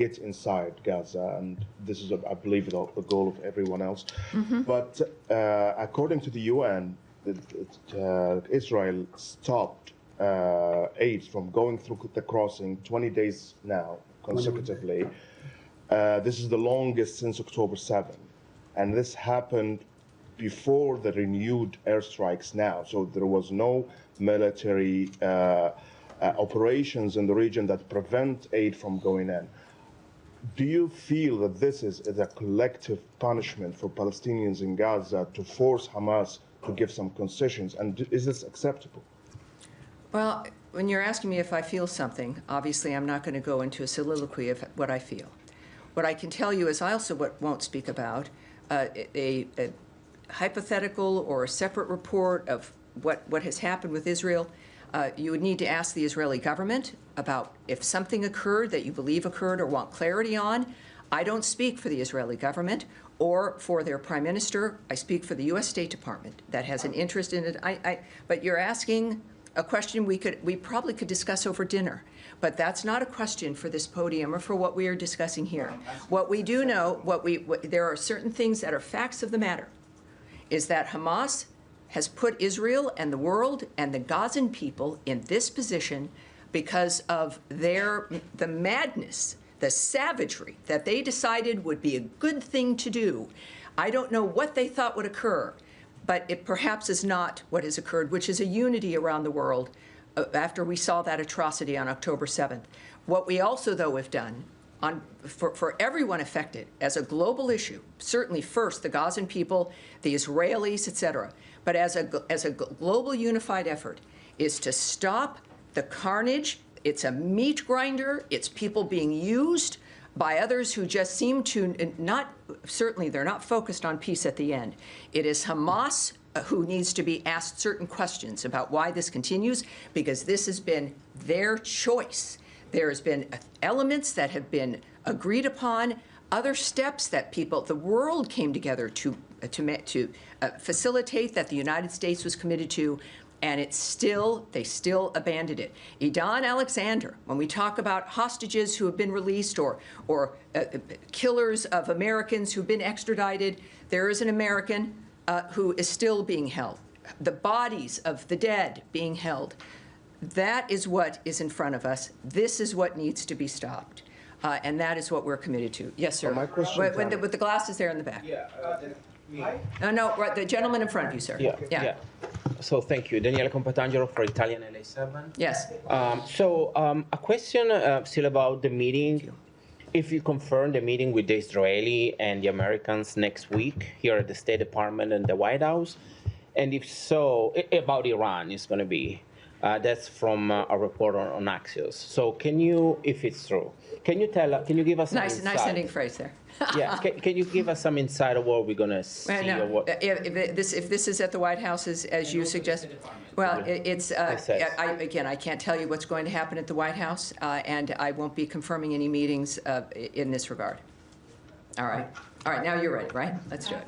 get inside Gaza, and this is, I believe, the goal of everyone else. But according to the UN, Israel stopped aid from going through the crossing 20 days now, consecutively. This is the longest since October 7, and this happened before the renewed airstrikes now. So there was no military operations in the region that prevent aid from going in. Do you feel that this is a collective punishment for Palestinians in Gaza to force Hamas to give some concessions, and is this acceptable? Well, when you're asking me if I feel something, obviously I'm not going to go into a soliloquy of what I feel. What I can tell you is I also won't speak about a hypothetical or a separate report of what has happened with Israel. You would need to ask the Israeli government about if something occurred that you believe occurred or want clarity on. I don't speak for the Israeli government or for their prime minister. I speak for the U.S. State Department that has an interest in it. But you're asking a question we probably could discuss over dinner. But that's not a question for this podium or for what we are discussing here. What we do know, there are certain things that are facts of the matter, is that Hamas has put Israel and the world and the Gazan people in this position because of the madness, the savagery that they decided would be a good thing to do. I don't know what they thought would occur, but it perhaps is not what has occurred, which is a unity around the world after we saw that atrocity on October 7th. What we also, though, have done for everyone affected as a global issue, certainly first the Gazan people, the Israelis, et cetera, but as a global unified effort, is to stop the carnage. It's a meat grinder. It's people being used by others who just seem to certainly they're not focused on peace at the end. It is Hamas who needs to be asked certain questions about why this continues, because this has been their choice. There has been elements that have been agreed upon, other steps that the world came together to facilitate that the United States was committed to, and they still abandoned it. Idan Alexander, when we talk about hostages who have been released or killers of Americans who've been extradited, there is an American who is still being held. The bodies of the dead being held. That is what is in front of us. This is what needs to be stopped. And that is what we're committed to. Yes, sir. My question, with the glasses there in the back. Yeah. No, right, the gentleman in front of you, sir. Yeah. So thank you. Daniele Compatangelo for Italian LA7. Yes. A question still about the meeting. If you confirm the meeting with the Israeli and the Americans next week here at the State Department and the White House, and if so, about Iran is going to be. That's from a report on Axios. So can you, if it's true, can you give us some insight? Nice ending phrase there. Yeah, can you give us some insight of what we're going to see? No. Or what? If this is at the White House, as you suggest, well, I can't tell you what's going to happen at the White House, and I won't be confirming any meetings in this regard. All right, now you're ready, right? Let's do it.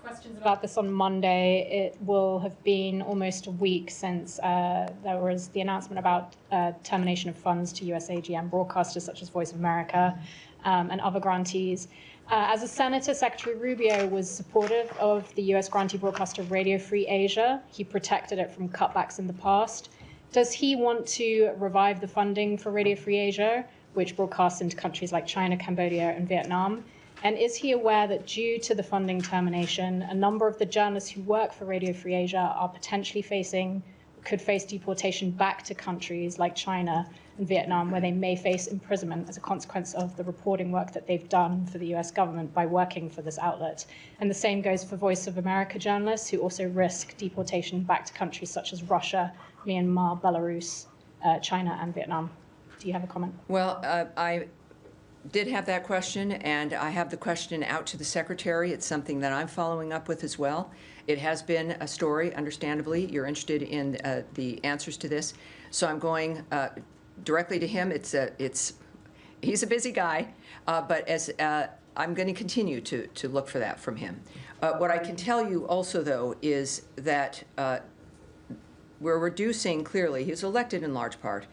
Questions about this on Monday. It will have been almost a week since there was the announcement about termination of funds to US AGM broadcasters such as Voice of America and other grantees. As a senator, Secretary Rubio was supportive of the US grantee broadcaster Radio Free Asia. He protected it from cutbacks in the past. Does he want to revive the funding for Radio Free Asia, which broadcasts into countries like China, Cambodia, and Vietnam? And is he aware that due to the funding termination, a number of the journalists who work for Radio Free Asia are potentially could face deportation back to countries like China and Vietnam, where they may face imprisonment as a consequence of the reporting work that they've done for the US government by working for this outlet? And the same goes for Voice of America journalists, who also risk deportation back to countries such as Russia, Myanmar, Belarus, China, and Vietnam. Do you have a comment? Well, I did have that question, and I have the question out to the Secretary. It's something that I'm following up with as well. It has been a story, understandably. You're interested in the answers to this. So I'm going directly to him. He's a busy guy, but I'm going to continue to look for that from him. What I can tell you also, though, is that we're reducing, clearly, he was elected in large part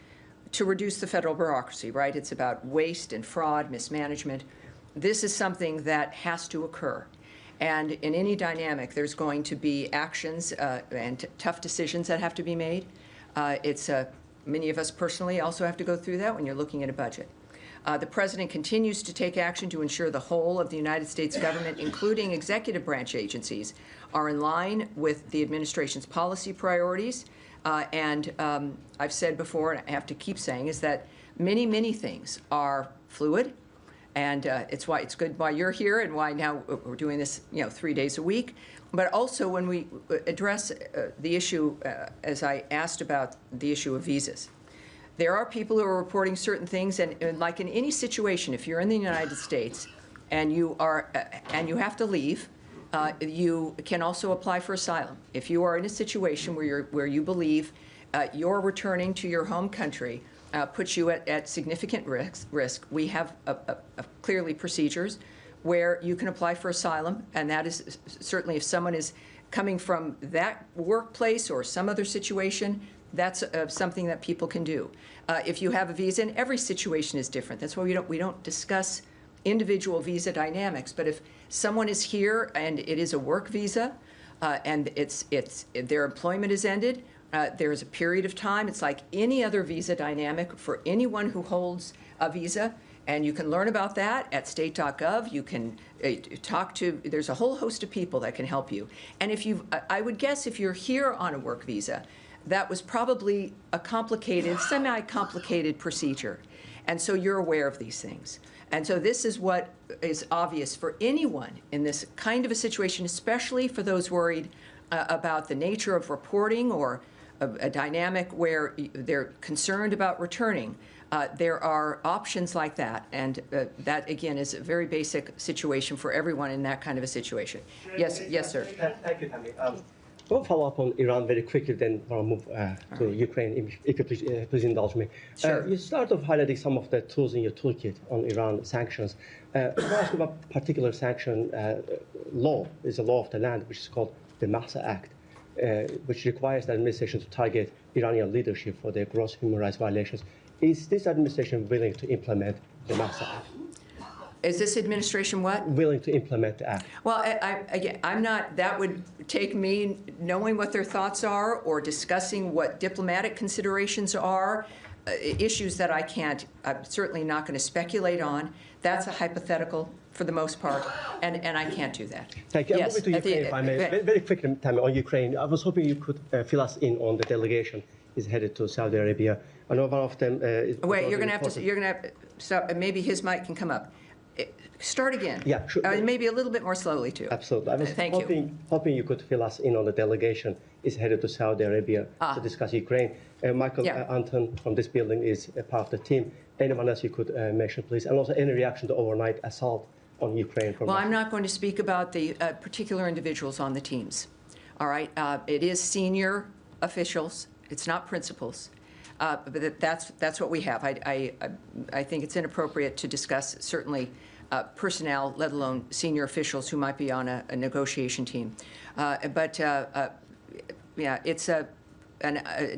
to reduce the federal bureaucracy, right? It's about waste and fraud, mismanagement. This is something that has to occur. And in any dynamic, there's going to be actions and tough decisions that have to be made. Many of us personally also have to go through that when you're looking at a budget. The President continues to take action to ensure the whole of the United States government, including executive branch agencies, are in line with the administration's policy priorities. I've said before, and I have to keep saying, is that many, many things are fluid. And it's good why you're here and why now we're doing this, 3 days a week. But also when we address the issue, as I asked about the issue of visas, there are people who are reporting certain things, and like in any situation, if you're in the United States and you have to leave, you can also apply for asylum. If you are in a situation where you believe you're returning to your home country, puts you at significant risk. We have clearly procedures where you can apply for asylum, and that is certainly if someone is coming from that workplace or some other situation, that's something that people can do. If you have a visa, and every situation is different. That's why we don't discuss individual visa dynamics. But if someone is here and it is a work visa, and their employment is ended, there is a period of time. It's like any other visa dynamic for anyone who holds a visa, and you can learn about that at state.gov. You can there's a whole host of people that can help you. And I would guess if you're here on a work visa, that was probably a complicated, semi-complicated procedure. And so you're aware of these things. And so this is what is obvious for anyone in this kind of a situation, especially for those worried about the nature of reporting or a dynamic where they're concerned about returning. There are options like that, and that, again, is a very basic situation for everyone in that kind of a situation. Yes, sir. Thank you, Tammy. I will follow up on Iran very quickly, then I'll move to Ukraine, if you please indulge me. Sure. You start off highlighting some of the tools in your toolkit on Iran sanctions. I want to ask you about a particular sanction law. It's a law of the land, which is called the Mahsa Act, which requires the administration to target Iranian leadership for their gross human rights violations. Is this administration willing to implement the Mahsa Act? Is this administration what? Willing to implement the act. Well, I'm not. That would take me knowing what their thoughts are or discussing what diplomatic considerations are, issues that I'm certainly not going to speculate on. That's a hypothetical for the most part, and I can't do that. Thank you. Yes, Moving to Ukraine, if I may. Very quickly, Tammy, on Ukraine. I was hoping you could fill us in on the delegation is headed to Saudi Arabia. I know one of them is... Wait, you're going to have to, so maybe his mic can come up. Start again. Yeah, sure. Maybe a little bit more slowly, too. Absolutely. I was hoping you could fill us in on the delegation is headed to Saudi Arabia to discuss Ukraine. Michael Anton from this building is a part of the team. Anyone else you could mention, please? And also any reaction to overnight assault on Ukraine? Well, I'm not going to speak about the particular individuals on the teams. All right? It is senior officials. It's not principals. But that's what we have. I think it's inappropriate to discuss certainly personnel, let alone senior officials who might be on a negotiation team. It's a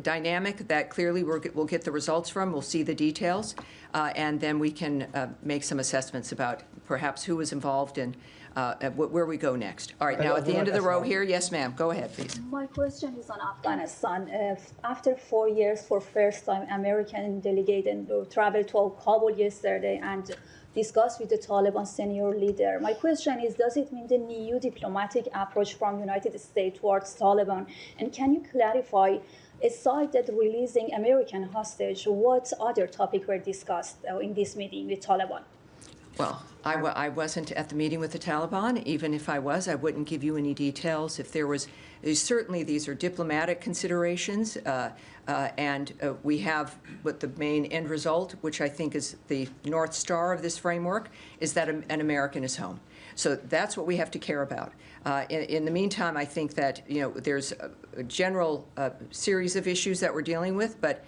dynamic that clearly we'll get the results from. We'll see the details, and then we can make some assessments about perhaps who was involved and where we go next. All right, now at the end of the row here, yes, ma'am, go ahead, please. My question is on Afghanistan. After 4 years, for first time, American delegate traveled to Kabul yesterday and discussed with the Taliban senior leader. My question is, does it mean the new diplomatic approach from United States towards Taliban? And can you clarify, aside that releasing American hostage, what other topics were discussed in this meeting with Taliban? Well, I wasn't at the meeting with the Taliban. Even if I was, I wouldn't give you any details. If there was, certainly these are diplomatic considerations, and we have what the main end result, which I think is the North Star of this framework, is that an American is home. So that's what we have to care about. In the meantime, I think that there's a general series of issues that we're dealing with, but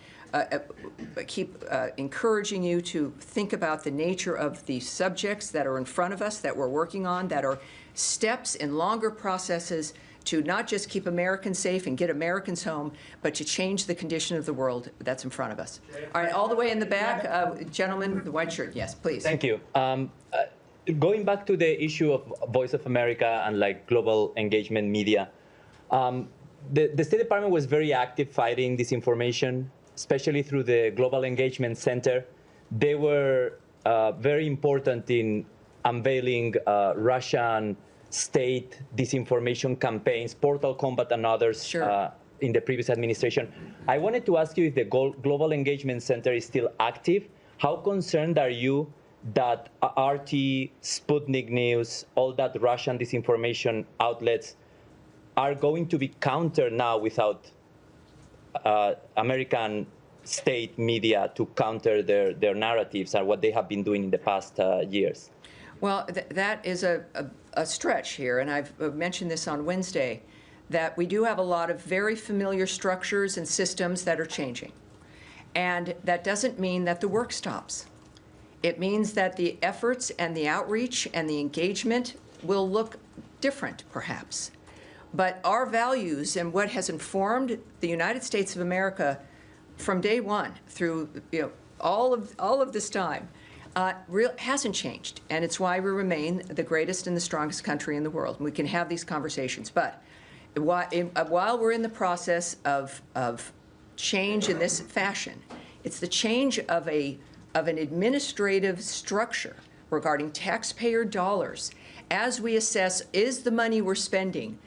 keep encouraging you to think about the nature of the subjects that are in front of us, that we're working on, that are steps in longer processes to not just keep Americans safe and get Americans home, but to change the condition of the world that's in front of us. All right, all the way in the back, gentleman, the white shirt, yes, please. Thank you. Going back to the issue of Voice of America and like global engagement media, the State Department was very active fighting disinformation, especially through the Global Engagement Center. They were very important in unveiling Russian state disinformation campaigns, Portal Combat and others Sure. In the previous administration. I wanted to ask you if the Global Engagement Center is still active. How concerned are you that RT, Sputnik News, all that Russian disinformation outlets are going to be countered now without American state media to counter their narratives and what they have been doing in the past years? Well, that is a stretch here, and I've mentioned this on Wednesday, that we do have a lot of very familiar structures and systems that are changing. And that doesn't mean that the work stops. It means that the efforts and the outreach and the engagement will look different, perhaps. But our values and what has informed the United States of America from day one through all of this time hasn't changed, and it's why we remain the greatest and the strongest country in the world. We can have these conversations, but while we're in the process of change in this fashion, it's the change of an administrative structure regarding taxpayer dollars as we assess, is the money we're spending,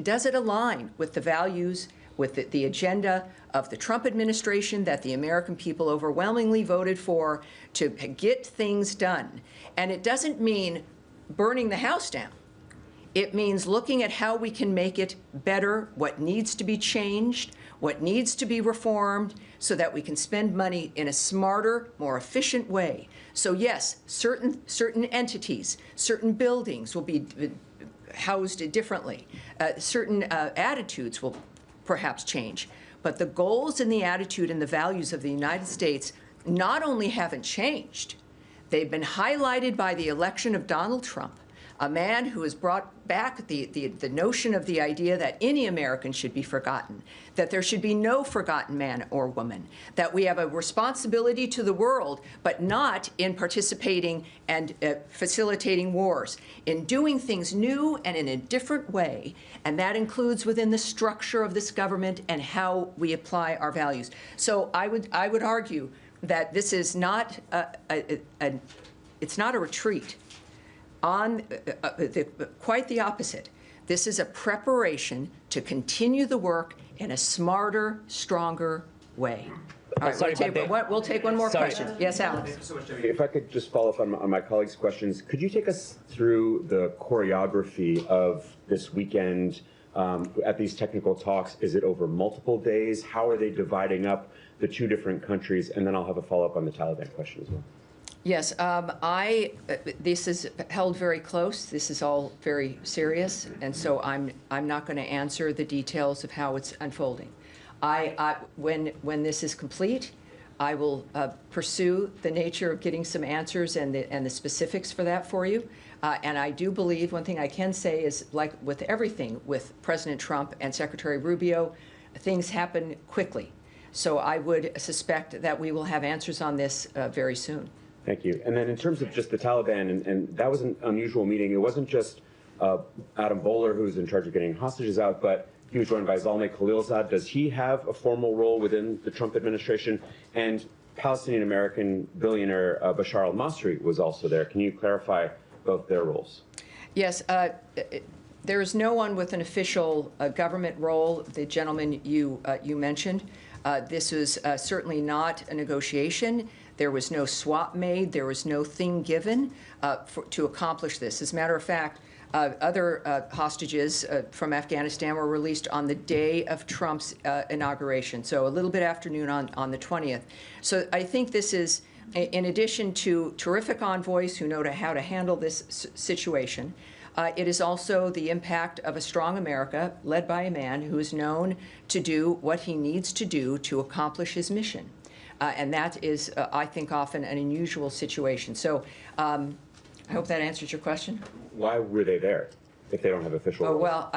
does it align with the values, with the agenda of the Trump administration that the American people overwhelmingly voted for to get things done? And it doesn't mean burning the house down. It means looking at how we can make it better, what needs to be changed, what needs to be reformed, so that we can spend money in a smarter, more efficient way. So yes, certain entities, certain buildings will be housed differently. Certain attitudes will perhaps change. But the goals and the attitude and the values of the United States not only haven't changed, they've been highlighted by the election of Donald Trump, a man who has brought back the notion of the idea that any American should be forgotten, that there should be no forgotten man or woman, that we have a responsibility to the world, but not in participating and facilitating wars, in doing things new and in a different way, and that includes within the structure of this government and how we apply our values. So I would argue that this is not it's not a retreat. Quite the opposite. This is a preparation to continue the work in a smarter, stronger way. All right, we'll take one more question. Yes, Alex. If I could just follow up on my colleagues' questions, could you take us through the choreography of this weekend at these technical talks? Is it over multiple days? How are they dividing up the two different countries? And then I'll have a follow-up on the Taliban question as well. Yes, this is held very close. This is all very serious, and so I'm not going to answer the details of how it's unfolding. When this is complete, I will pursue the nature of getting some answers and the specifics for that for you. And I do believe one thing I can say is, like with everything with President Trump and Secretary Rubio, things happen quickly. So I would suspect that we will have answers on this very soon. Thank you. And then in terms of just the Taliban, and that was an unusual meeting. It wasn't just Adam Bowler, who's in charge of getting hostages out, but he was joined by Zalmay Khalilzad. Does he have a formal role within the Trump administration? And Palestinian-American billionaire Bashar al-Masri was also there. Can you clarify both their roles? Yes. There is no one with an official government role, the gentleman you mentioned. This was certainly not a negotiation. There was no swap made. There was no thing given to accomplish this. As a matter of fact, other hostages from Afghanistan were released on the day of Trump's inauguration, so a little bit afternoon on the 20th. So I think this is, in addition to terrific envoys who know how to handle this situation, it is also the impact of a strong America led by a man who is known to do what he needs to do to accomplish his mission. And that is, I think, often an unusual situation. So I hope that answers your question. Why were they there? if they don't have official Oh, roles? well,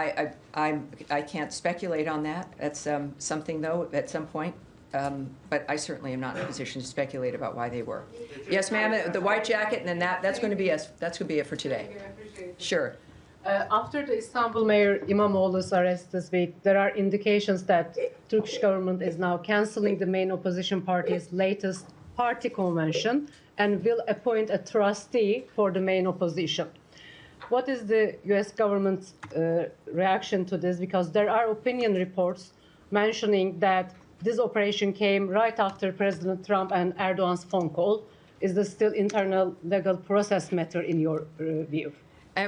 I can't speculate on that. That's something, though, at some point. But I certainly am not in a position to speculate about why they were. Yes, ma'am, the white jacket, and then that's going to be us. That's going to be it for today. Sure. After the Istanbul Mayor İmamoğlu's arrest this week, there are indications that Turkish government is now canceling the main opposition party's latest party convention and will appoint a trustee for the main opposition. What is the U.S. government's reaction to this? Because there are opinion reports mentioning that this operation came right after President Trump and Erdogan's phone call. Is this still internal legal process matter in your view?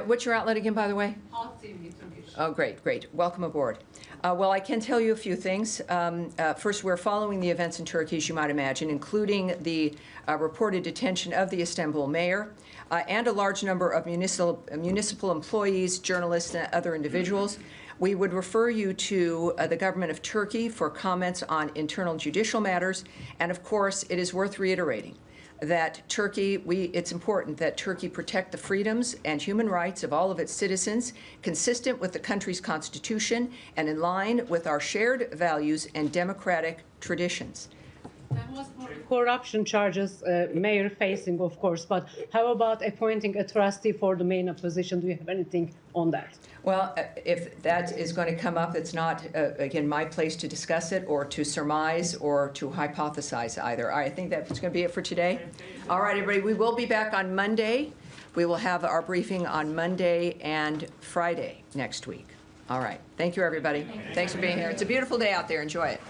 What's your outlet again, by the way? Oh, great, great. Welcome aboard. Well, I can tell you a few things. First, we're following the events in Turkey, as you might imagine, including the reported detention of the Istanbul mayor and a large number of municipal employees, journalists, and other individuals. We would refer you to the government of Turkey for comments on internal judicial matters. And of course, it is worth reiterating that it's important that Turkey protect the freedoms and human rights of all of its citizens, consistent with the country's constitution and in line with our shared values and democratic traditions. That was for the corruption charges mayor facing, of course, but how about appointing a trustee for the main opposition? Do you have anything on that? Well, if that is going to come up, it's not, again, my place to discuss it or to surmise or to hypothesize either. I think that's going to be it for today. All right, everybody, we will be back on Monday. We will have our briefing on Monday and Friday next week. All right. Thank you, everybody. Thanks for being here. It's a beautiful day out there. Enjoy it.